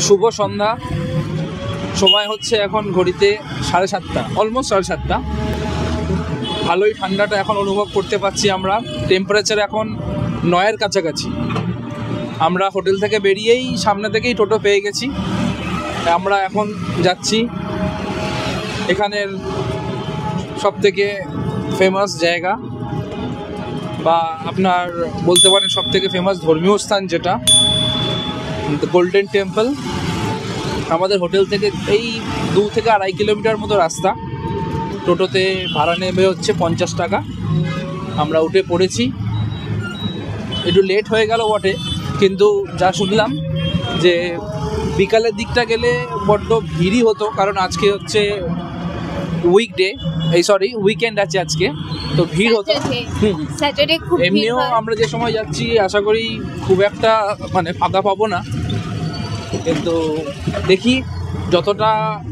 শুভ সন্ধ্যা। সময় হচ্ছে এখন ঘড়িতে 7:30, অলমোস্ট 7:30। ভালোই ঠান্ডাটা এখন অনুভব করতে পারছি আমরা। টেম্পারেচার এখন 9-এর কাছাকাছি। আমরা হোটেল থেকে বেরিয়েই সামনে থেকেই টোটো পেয়ে গেছি। আমরা এখন যাচ্ছি এখানের সবথেকে ফেমাস জায়গা, বা আপনার বলতে পারেন সবথেকে ফেমাস ধর্মীয় স্থান, যেটা গোল্ডেন টেম্পল। আমাদের হোটেল থেকে এই 2 থেকে 2.5 কিলোমিটার মতো রাস্তা। টোটোতে ভাড়া নেবে হচ্ছে 50 টাকা। আমরা উঠে পড়েছি। একটু লেট হয়ে গেল বটে, কিন্তু যা শুনলাম যে বিকালের দিকটা গেলে বড্ড ভিড়ই হতো, কারণ আজকে হচ্ছে উইকেন্ড আছে আজকে, তো ভিড় হতো। এমনিও আমরা যে সময় যাচ্ছি আশা করি খুব একটা মানে ফাঁকা পাবো না, কিন্তু দেখি যতটা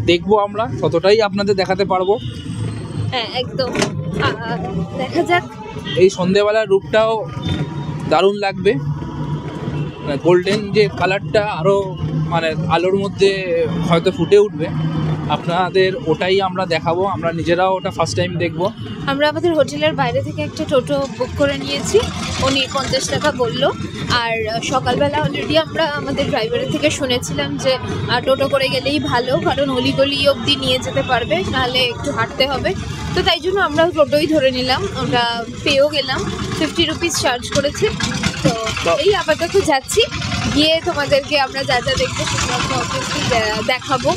দেখবো আমরা ততটাই আপনাদের দেখাতে পারবো। হ্যাঁ, একদম দেখা যাক। এই সন্ধেবেলার রূপটাও দারুণ লাগবে। গোল্ডেন যে কালারটা আরও মানে আলোর মধ্যে হয়তো ফুটে উঠবে। আপনাদের ওটাই আমরা দেখাবো, আমরা নিজেরাও ওটা ফার্স্ট টাইম দেখবো। আমরা আমাদের হোটেলের বাইরে থেকে একটা টোটো বুক করে নিয়েছি, উনি 50 টাকা বললো। আর সকালবেলা অলরেডি আমরা আমাদের ড্রাইভারের থেকে শুনেছিলাম যে টোটো করে গেলেই ভালো, কারণ অলিগলি অবধি নিয়ে যেতে পারবে, নাহলে একটু হাঁটতে হবে। তো তাই জন্য আমরা টোটোই ধরে নিলাম। আমরা পেয়েও গেলাম, 50 রুপিস চার্জ করেছে। তো এই আপাতত যাচ্ছি, গিয়ে তোমাদেরকে আমরা যা যা দেখবো দেখাবো।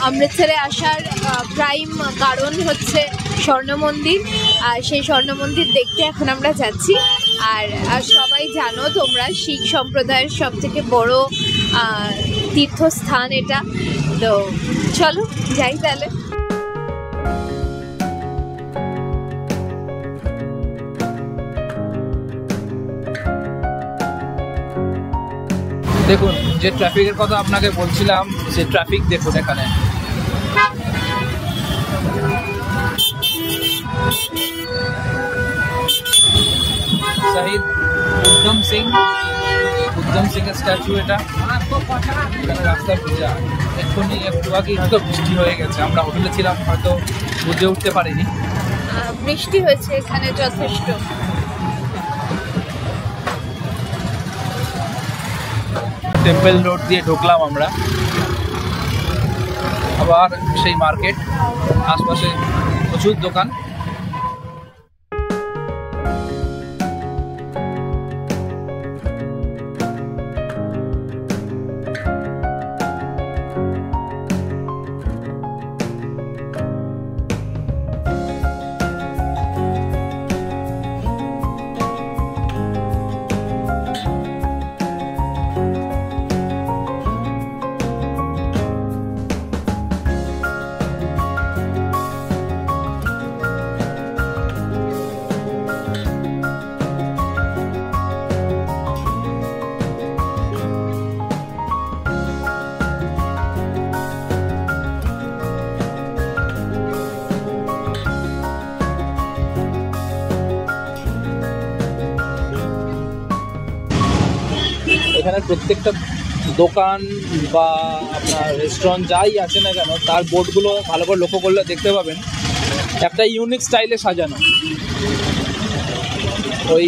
অমৃতসরে আসার প্রাইম কারণ হচ্ছে স্বর্ণ মন্দির, আর সেই স্বর্ণ মন্দির দেখতে এখন আমরা যাচ্ছি। আর সবাই জানো তোমরা, শিখ সম্প্রদায়ের সব থেকে বড় তীর্থস্থান এটা। তো চলো যাই তাহলে। দেখুন, যে ট্রাফিকের কথা আপনাকে বলছিলাম, সে ট্রাফিক দেখুন এখানে। শহীদ উদ্ধম সিং এর স্ট্যাচু এটা। এখানে রাস্তা ভিজা, এক্ষুনি একটু আগেই হয়তো বৃষ্টি হয়ে গেছে। আমরা হোটেলে ছিলাম, হয়তো বুঝে উঠতে পারিনি। বৃষ্টি হয়েছে এখানে যথেষ্ট। টেম্পল রোড দিয়ে ঢুকলাম আমরা, আবার সেই মার্কেট, আশপাশে প্রচুর দোকান। এখানে প্রত্যেকটা দোকান বা আপনার রেস্টুরেন্ট যাই আছে না কেন, তার বোর্ডগুলো ভালো করে লক্ষ্য করলে দেখতে পাবেন একটা ইউনিক স্টাইলে সাজানো। ওই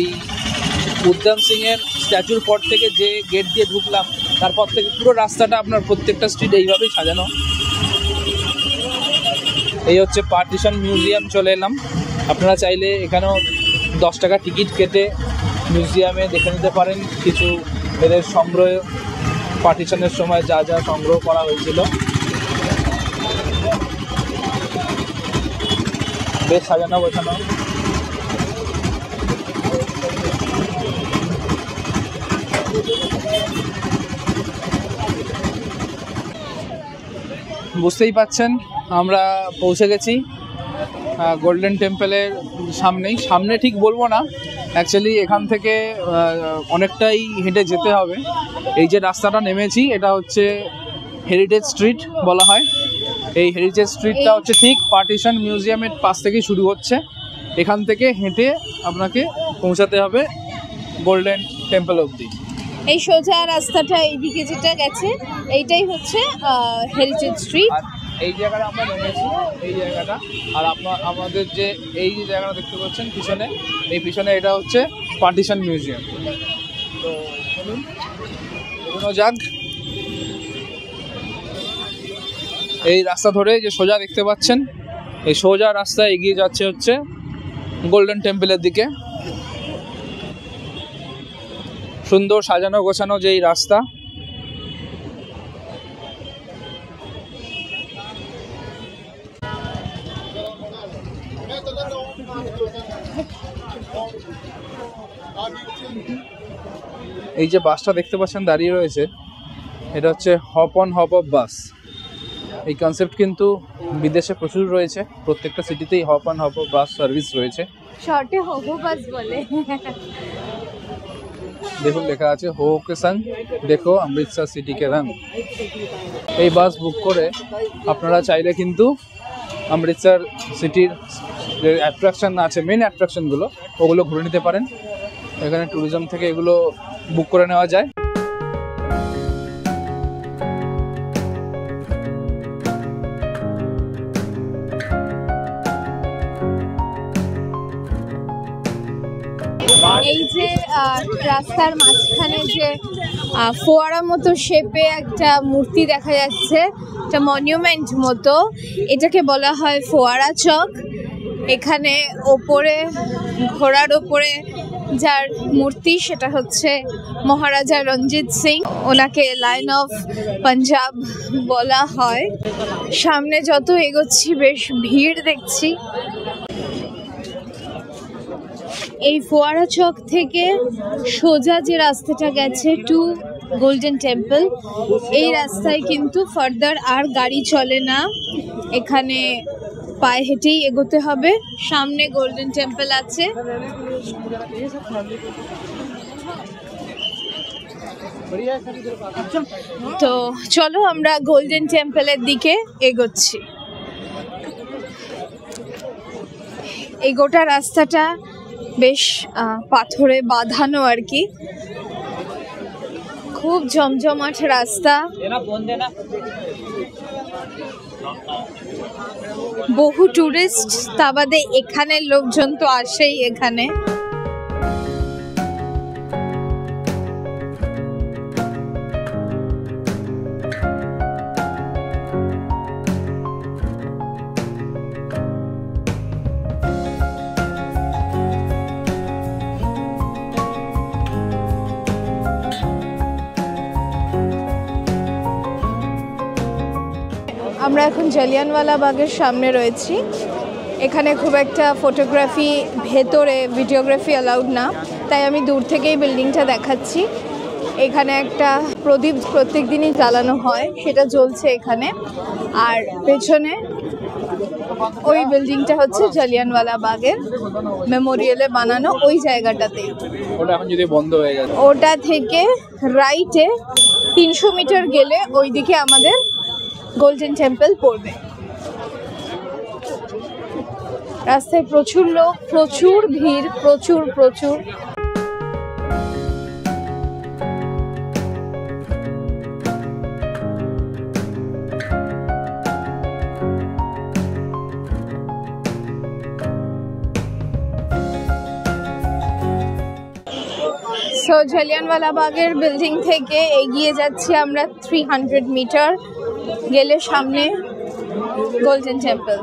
উদ্ধম সিংয়ের স্ট্যাচুর পর থেকে যে গেট দিয়ে ঢুকলাম, তারপর থেকে পুরো রাস্তাটা আপনার প্রত্যেকটা স্ট্রিট এইভাবেই সাজানো। এই হচ্ছে পার্টিশন মিউজিয়াম, চলে এলাম। আপনারা চাইলে এখানেও 10 টাকা টিকিট কেটে মিউজিয়ামে দেখে নিতে পারেন কিছু এদের সংগ্রহ, পার্টিশনের সময় যা যা সংগ্রহ করা হয়েছিল। বেশ সাজানো গোছানো। বুঝতেই পাচ্ছেন আমরা পৌঁছে গেছি গোল্ডেন টেম্পলের সামনে ঠিক বলবো না, অ্যাকচুয়ালি এখান থেকে অনেকটাই হেঁটে যেতে হবে। এই যে রাস্তাটা নেমেছি এটা হচ্ছে হেরিটেজ স্ট্রিট বলা হয়। এই হেরিটেজ স্ট্রিটটা হচ্ছে ঠিক পার্টিশন মিউজিয়ামের পাশ থেকেই শুরু হচ্ছে। এখান থেকে হেঁটে আপনাকে পৌঁছাতে হবে গোল্ডেন টেম্পল অবধি। এই সোজা রাস্তাটা এইদিকে যেটা গেছে এইটাই হচ্ছে হেরিটেজ স্ট্রিট। আর এই জায়গাটা আমরা নেমেছি, এই জায়গাটা। আর আমাদের যে এই যে জায়গাটা দেখতে পাচ্ছেন পিছনে, এই পিছনে এটা হচ্ছে পার্টিশন মিউজিয়াম। তো চলুন এগোনো যাক। এই রাস্তা ধরে যে সোজা দেখতে পাচ্ছেন, এই সোজা রাস্তায় এগিয়ে যাচ্ছে হচ্ছে গোল্ডেন টেম্পলের দিকে। সুন্দর সাজানো গোছানো যেই রাস্তা, এই যে বাসটা দেখতে পাচ্ছেন দাঁড়িয়ে রয়েছে, এটা হচ্ছে hop on hop off bus. এই কনসেপ্ট কিন্তু বিদেশে প্রচুর রয়েছে, প্রত্যেকটা সিটিতেই hop on hop off bus service রয়েছে। শর্টে হবো বাস বলে। দেখুন লেখা আছে হো কে সঙ্গ দেখো অমৃতসর সিটি কে রঙ। এই বাস বুক করে আপনারা চাইলে কিন্তু অমৃতসর সিটির যে অ্যাট্রাকশন আছে, মেন অ্যাট্রাকশনগুলো, ওগুলো ঘুরে নিতে পারেন। এখানে ট্যুরিজম থেকে এগুলো বুক করে নেওয়া যায়। এই যে রাস্তার মাঝখানে যে ফোয়ারা মতো শেপে একটা মূর্তি দেখা যাচ্ছে, একটা মনিউমেন্ট মতো, এটাকে বলা হয় ফোয়ারা চক। এখানে ওপরে ঘোড়ার ওপরে যার মূর্তি সেটা হচ্ছে মহারাজা রঞ্জিত সিং, ওনাকে লায়ন অফ পাঞ্জাব বলা হয়। সামনে যত এগোচ্ছি বেশ ভিড় দেখছি। এই ফোয়ারা চক থেকে সোজা যে রাস্তাটা গেছে টু গোল্ডেন টেম্পল, এই রাস্তায় কিন্তু ফার্দার আর গাড়ি চলে না, এখানে পায়ে হেঁটেই এগোতে হবে। সামনে গোল্ডেন টেম্পল আছে। তো চলো আমরা গোল্ডেন টেম্পলের দিকে এগোচ্ছি। এই গোটা রাস্তাটা বেশ পাথরে বাঁধানো আর কি, খুব জমজমাট রাস্তা। বহু টুরিস্ট, তা বাদে এখানের লোকজন তো আসেই এখানে। আমরা এখন জালিয়ানওয়ালা বাগের সামনে রয়েছি। এখানে খুব একটা ফটোগ্রাফি, ভেতরে ভিডিওগ্রাফি অ্যালাউড না, তাই আমি দূর থেকেই বিল্ডিংটা দেখাচ্ছি। এখানে একটা প্রদীপ প্রত্যেক দিনই জ্বালানো হয়, সেটা জ্বলছে এখানে। আর পেছনে ওই বিল্ডিংটা হচ্ছে জালিয়ানওয়ালা বাগের মেমোরিয়ালে বানানো, ওই জায়গাটাতে। ওটা এখন যদি বন্ধ হয়ে গেছে। ওটা থেকে রাইটে 300 মিটার গেলে ওইদিকে আমাদের গোল্ডেন টেম্পল পড়বে। রাস্তায় প্রচুর লোক, প্রচুর ভিড়, প্রচুর। সো জালিয়ানওয়ালা বাগের বিল্ডিং থেকে এগিয়ে যাচ্ছি আমরা 300 মিটার গেলে সামনে গোল্ডেন টেম্পল।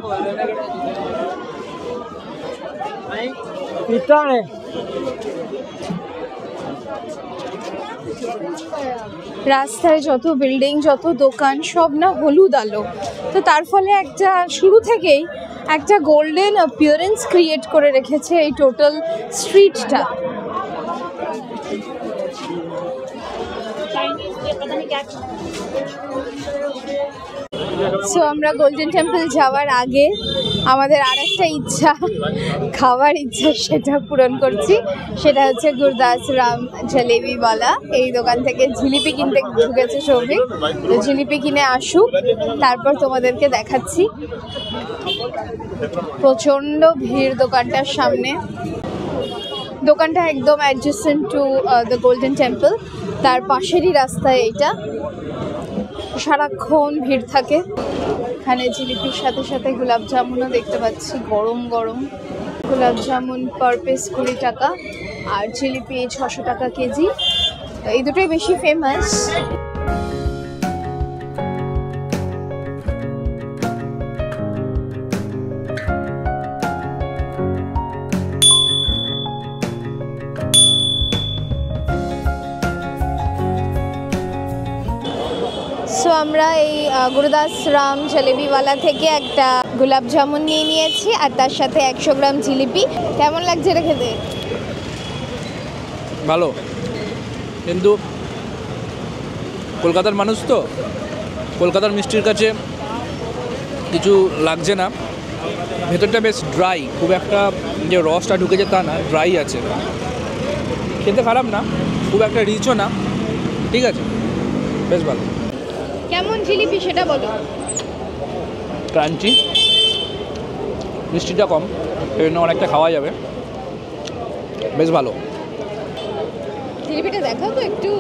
রাস্তায় যত বিল্ডিং, যত দোকান, সব না হলুদ আলো, তো তার ফলে একটা শুরু থেকেই একটা গোল্ডেন অ্যাপিয়ারেন্স ক্রিয়েট করে রেখেছে এই টোটাল স্ট্রিটটা। সো আমরা গোল্ডেন টেম্পল যাওয়ার আগে আমাদের আরেকটা ইচ্ছা, খাওয়ার ইচ্ছা, সেটা পূরণ করছি। সেটা হচ্ছে গুরদাস রাম জলেবিওয়ালা। এই দোকান থেকে জিলিপি কিনতে ঢুকেছে সৌভিক, তো জিলিপি কিনে আসুক, তারপর তোমাদেরকে দেখাচ্ছি। প্রচণ্ড ভিড় দোকানটার সামনে। দোকানটা একদম adjacent to the golden temple. তার পাশেরই রাস্তায় এইটা, সারাক্ষণ ভিড় থাকে। এখানে জিলিপির সাথে সাথে গোলাপ জামুনও দেখতে পাচ্ছি, গরম গরম গোলাপ জামুন পার পিস 20 টাকা, আর জিলিপি 600 টাকা কেজি। এই দুটোই বেশি ফেমাস। সো আমরা এই গুরুদাস রাম জলেবিওয়ালা থেকে একটা গোলাপ জামুন নিয়ে নিয়েছি, আর তার সাথে 100 গ্রাম জিলিপি। কেমন লাগছে এটা খেতে? ভালো, কিন্তু কলকাতার মানুষ তো, কলকাতার মিষ্টির কাছে কিছু লাগছে না। ভেতরটা বেশ ড্রাই, খুব একটা যে রসটা ঢুকেছে তা না, ড্রাই আছে। খেতে খারাপ না, খুব একটা রিচও না, ঠিক আছে, বেশ ভালো। কেমন জিলিপি সেটা বলো। ক্রাঞ্চি, মিষ্টিটা কম, এই জন্য অনেকটা খাওয়া যাবে, বেশ ভালো। জিলিপিটা দেখাও তো একটু,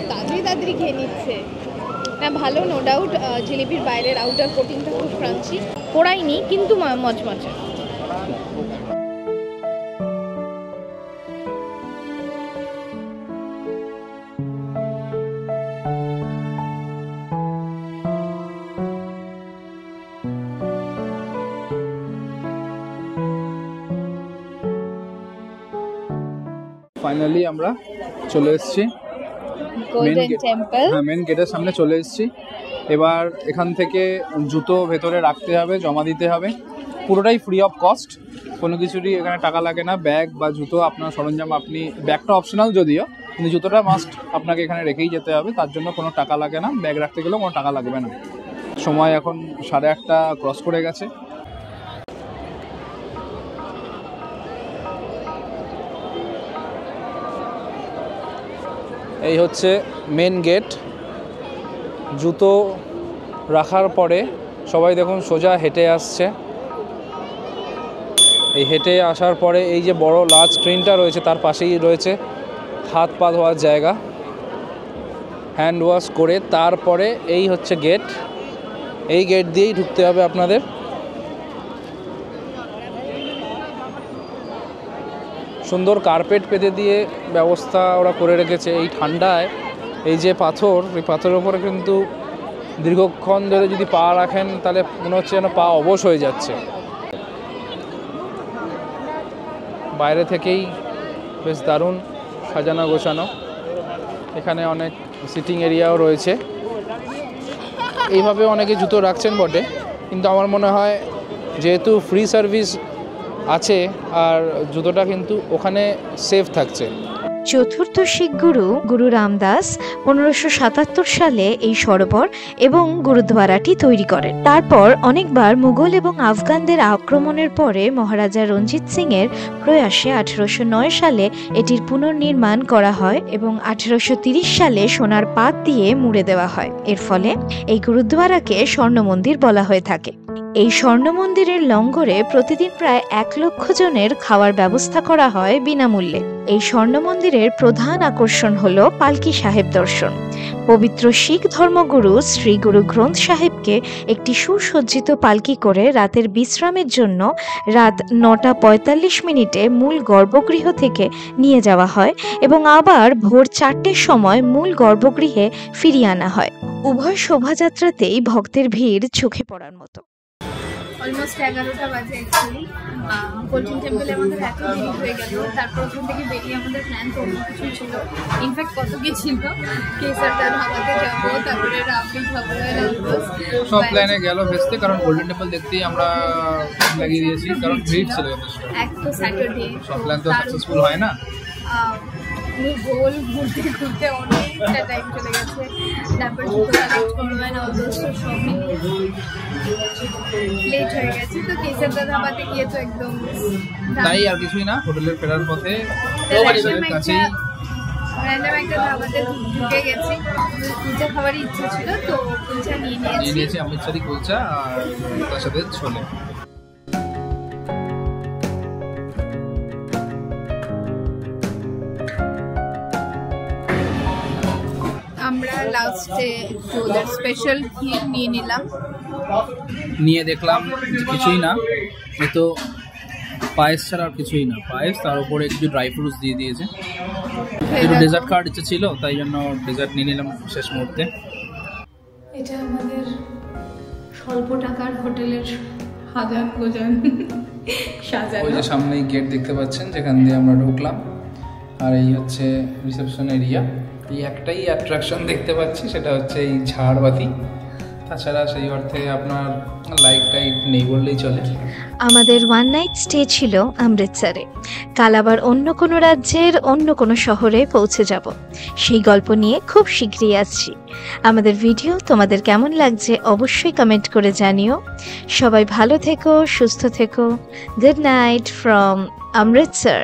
তাড়াতাড়ি খেয়ে নিচ্ছে না। ভালো, নো ডাউট। জিলিপির বাইরের আউটার কোটিংটা খুব ক্রাঞ্চি, পোড়াইনি কিন্তু মজমজা। ফাইনালি আমরা চলে এসেছি গোল্ডেন টেম্পল। হ্যাঁ, মেন গেটের সামনে চলে এসেছি। এবার এখান থেকে জুতো ভেতরে রাখতে হবে, জমা দিতে হবে, পুরোটাই ফ্রি অফ কস্ট, কোনো কিছুরই এখানে টাকা লাগে না। ব্যাগ বা জুতো আপনার সরঞ্জাম, আপনি ব্যাগটা অপশনাল যদিও, কিন্তু জুতোটা মাস্ট আপনাকে এখানে রেখেই যেতে হবে, তার জন্য কোনো টাকা লাগে না। ব্যাগ রাখতে গেলেও কোনো টাকা লাগবে না। সময় এখন 8:30 ক্রস করে গেছে। এই হচ্ছে মেন গেট। জুতো রাখার পরে সবাই দেখুন সোজা হেঁটে আসছে। এই হেঁটে আসার পরে এই যে বড় লাল স্ক্রিনটা রয়েছে তার পাশেই রয়েছে হাত পা ধোয়ার জায়গা, হ্যান্ড ওয়াশ করে তারপরে এই হচ্ছে গেট। এই গেট দিয়েই ঢুকতে হবে আপনাদের। সুন্দর কার্পেট পেতে দিয়ে ব্যবস্থা ওরা করে রেখেছে। এই ঠান্ডায় এই যে পাথর, এই পাথরের উপরে কিন্তু দীর্ঘক্ষণ ধরে যদি পা রাখেন তাহলে মনে হচ্ছে যেন পা অবশ হয়ে যাচ্ছে। বাইরে থেকেই বেশ দারুণ সাজানো গোছানো। এখানে অনেক সিটিং এরিয়াও রয়েছে। এইভাবে অনেকে জুতো রাখছেন বটে, কিন্তু আমার মনে হয় যেহেতু ফ্রি সার্ভিস আছে আর জুতোটা কিন্তু ওখানে সেফ থাকছে। চতুর্থ শিখ গুরু গুরু রামদাস 1577 সালে এই সরোবর এবং গুরুদ্বারাটি তৈরি করেন। তারপর অনেকবার মুঘল এবং আফগানদের আক্রমণের পরে মহারাজা রঞ্জিত সিং এর প্রয়াসে 1809 সালে এটির পুনর্নির্মাণ করা হয় এবং 1830 সালে সোনার পাত দিয়ে মুড়ে দেওয়া হয়। এর ফলে এই গুরুদ্বারাকে স্বর্ণ মন্দির বলা হয়ে থাকে। এই স্বর্ণ মন্দিরের লঙ্গরে প্রতিদিন প্রায় 1 লক্ষ জনের খাওয়ার ব্যবস্থা করা হয় বিনামূল্যে। এই স্বর্ণ মন্দিরের প্রধান আকর্ষণ হল পালকি সাহেব দর্শন। পবিত্র শিখ ধর্মগুরু শ্রী গুরু গ্রন্থ সাহেবকে একটি সুসজ্জিত পালকি করে রাতের বিশ্রামের জন্য রাত 9:45 মূল গর্ভগৃহ থেকে নিয়ে যাওয়া হয় এবং আবার ভোর 4টের সময় মূল গর্ভগৃহে ফিরিয়ে আনা হয়। উভয় শোভাযাত্রাতেই ভক্তের ভিড় চোখে পড়ার মতো। অলমোস্ট 11টা বাজে অ্যাকচুয়ালি। গোল্ডেন টেম্পলে আমাদের এত দেরি হয়ে গেল। তারপর ওখান থেকে বেরিয়ে আমাদের প্ল্যান তো অন্য কিছুই ছিল। ইনফ্যাক্ট কত কি ছিল, কেসারটা ধাবাতে যাবো, তারপরে রাবড়ি খাবো, সব প্ল্যানে গেল ভেস্তে, কারণ গোল্ডেন টেম্পল দেখতেই আমরা লাগিয়ে দিয়েছি, কারণ ভিড় ছিল যথেষ্ট। এক তো স্যাটারডে, সব প্ল্যান তো সাকসেসফুল হয় না। গোল ঘুরতে ঘুরতে অনেকটা টাইম চলে গেছে। তারপর জুতো কালেক্ট করবেন, অলদোস্ট সব লেট হয়ে গেছে। তো কেসারদা ধাবাতে গিয়ে তো একদম তাই আর কিছুই না, হোটেলের ফেরার পথে কাছেই র্যান্ডাম একটা ধাবাতে ঢুকে গেছি। কুলচা খাবারই ইচ্ছা ছিল, তো কুলচা নিয়ে নিয়েছি, অমৃতসরি কুলচা আর তার সাথে ছোলে। লাস্টে একটু ওদের স্পেশাল ক্ষীর নিয়ে নিলাম। নিয়ে দেখলাম যে কিছুই না, এ তো পায়েস ছাড়া আর কিছুই না। পায়েস, তার উপরে কিছু ড্রাই ফ্রুটস দিয়ে দিয়েছে। একটু ডেজার্ট খাওয়ার ইচ্ছে ছিল, তাই জন্য ডেজার্ট নিয়ে নিলাম শেষ মুহূর্তে। এটা আমাদের স্বল্প টাকার হোটেলের হাজার গোজান সাজানো। ওই যে সামনেই গেট দেখতে পাচ্ছেন, যেখান দিয়ে আমরা ঢুকলাম, আর এই হচ্ছে রিসেপশন এরিয়া। এই একটাই অ্যাট্রাকশন দেখতে পাচ্ছি, সেটা হচ্ছে এই ঝাড়বাতি। তাছাড়া সেই অর্থে আপনার লাইট টাইট নেই বললেই চলে। আমাদের ওয়ান নাইট স্টে ছিল অমৃতসরে। কাল আবার অন্য কোনো রাজ্যের অন্য কোনো শহরে পৌঁছে যাব। সেই গল্প নিয়ে খুব শীঘ্রই আসছি। আমাদের ভিডিও তোমাদের কেমন লাগছে অবশ্যই কমেন্ট করে জানিও। সবাই ভালো থেকো, সুস্থ থেকো। Good night from Amritsar.